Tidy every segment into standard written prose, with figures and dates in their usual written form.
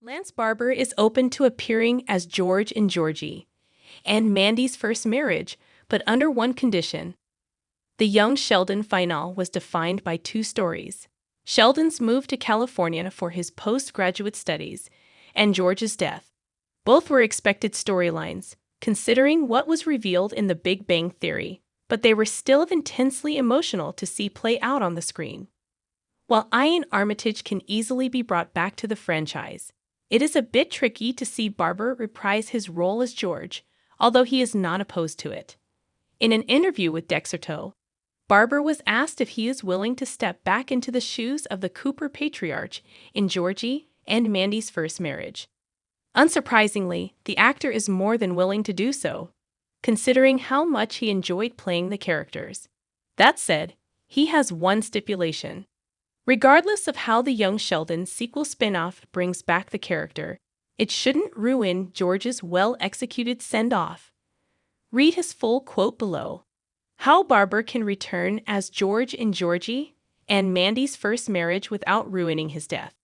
Lance Barber is open to appearing as George in Georgie and Mandy's first marriage, but under one condition. The young Sheldon finale was defined by two stories: Sheldon's move to California for his postgraduate studies and George's death. Both were expected storylines, considering what was revealed in The Big Bang Theory, but they were still intensely emotional to see play out on the screen. While Ian Armitage can easily be brought back to the franchise, it is a bit tricky to see Barber reprise his role as George, although he is not opposed to it. In an interview with Dexerto, Barber was asked if he is willing to step back into the shoes of the Cooper patriarch in Georgie and Mandy's first marriage. Unsurprisingly, the actor is more than willing to do so, considering how much he enjoyed playing the characters. That said, he has one stipulation. Regardless of how the young Sheldon sequel spin-off brings back the character, it shouldn't ruin George's well-executed send-off. Read his full quote below. How Barber can return as George in Georgie and Mandy's first marriage without ruining his death.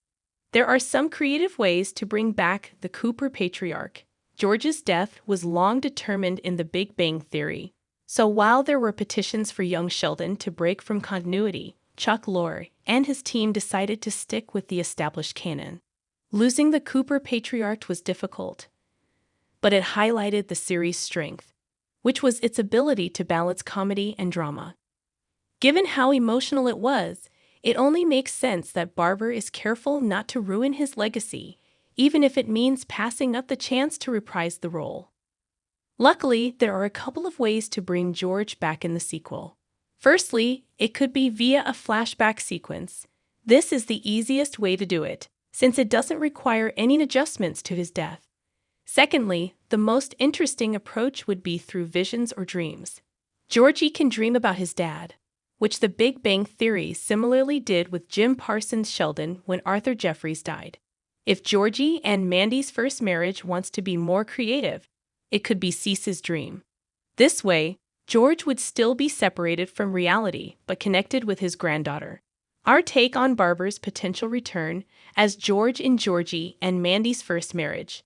There are some creative ways to bring back the Cooper patriarch. George's death was long determined in The Big Bang Theory, so while there were petitions for young Sheldon to break from continuity, Chuck Lorre and his team decided to stick with the established canon. Losing the Cooper patriarch was difficult, but it highlighted the series' strength, which was its ability to balance comedy and drama. Given how emotional it was, it only makes sense that Barber is careful not to ruin his legacy, even if it means passing up the chance to reprise the role. Luckily, there are a couple of ways to bring George back in the sequel. Firstly, it could be via a flashback sequence. This is the easiest way to do it, since it doesn't require any adjustments to his death. Secondly, the most interesting approach would be through visions or dreams. Georgie can dream about his dad, which The Big Bang Theory similarly did with Jim Parsons' Sheldon when Arthur Jeffries died. If Georgie and Mandy's first marriage wants to be more creative, it could be Cease's dream. This way, George would still be separated from reality but connected with his granddaughter. Our take on Barber's potential return as George in Georgie and Mandy's first marriage.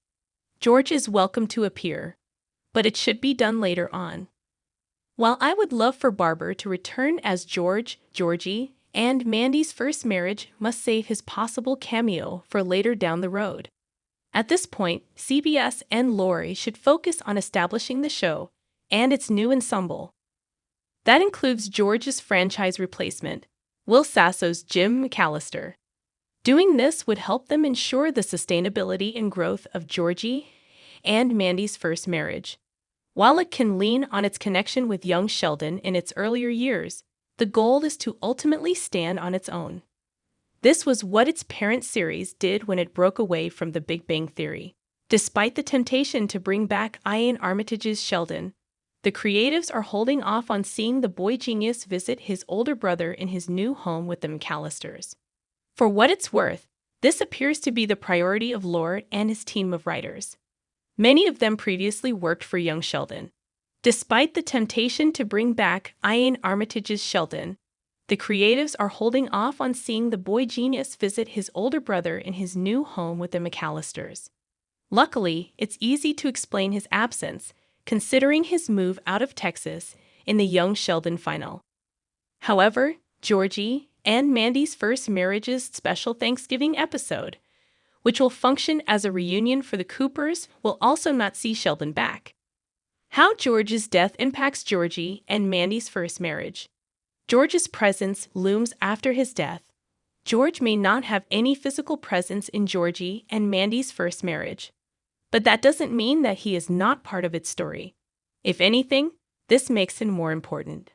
George is welcome to appear, but it should be done later on. While I would love for Barber to return as George, Georgie, and Mandy's first marriage must save his possible cameo for later down the road. At this point, CBS and Lorre should focus on establishing the show and its new ensemble. That includes George's franchise replacement, Will Sasso's Jim McAllister. Doing this would help them ensure the sustainability and growth of Georgie and Mandy's first marriage. While it can lean on its connection with young Sheldon in its earlier years, the goal is to ultimately stand on its own. This was what its parent series did when it broke away from The Big Bang Theory. Despite the temptation to bring back Ian Armitage's Sheldon, the creatives are holding off on seeing the boy genius visit his older brother in his new home with the McAllisters. For what it's worth, this appears to be the priority of Lorre and his team of writers. Many of them previously worked for young Sheldon. Despite the temptation to bring back Ian Armitage's Sheldon, the creatives are holding off on seeing the boy genius visit his older brother in his new home with the McAllisters. Luckily, it's easy to explain his absence, considering his move out of Texas in the young Sheldon final. However, Georgie and Mandy's first marriage's special Thanksgiving episode, which will function as a reunion for the Coopers, will also not see Sheldon back. How George's death impacts Georgie and Mandy's first marriage. George's presence looms after his death. George may not have any physical presence in Georgie and Mandy's first marriage, but that doesn't mean that he is not part of its story. If anything, this makes him more important.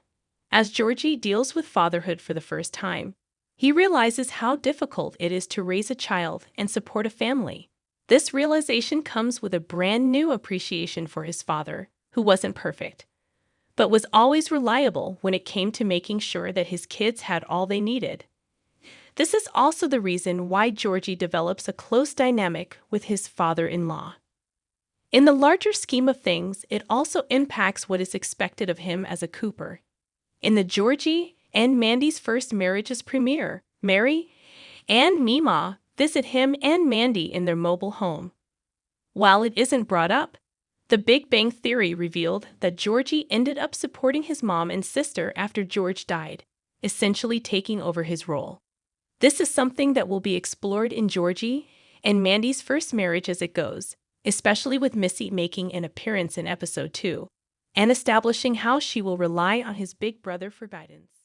As Georgie deals with fatherhood for the first time, he realizes how difficult it is to raise a child and support a family. This realization comes with a brand new appreciation for his father, who wasn't perfect, but was always reliable when it came to making sure that his kids had all they needed. This is also the reason why Georgie develops a close dynamic with his father-in-law. In the larger scheme of things, it also impacts what is expected of him as a Cooper. In the Georgie and Mandy's first marriage's premiere, Mary and Mima visit him and Mandy in their mobile home. While it isn't brought up, the Big Bang Theory revealed that Georgie ended up supporting his mom and sister after George died, essentially taking over his role. This is something that will be explored in Georgie and Mandy's first marriage as it goes, especially with Missy making an appearance in episode 2 and establishing how she will rely on his big brother for guidance.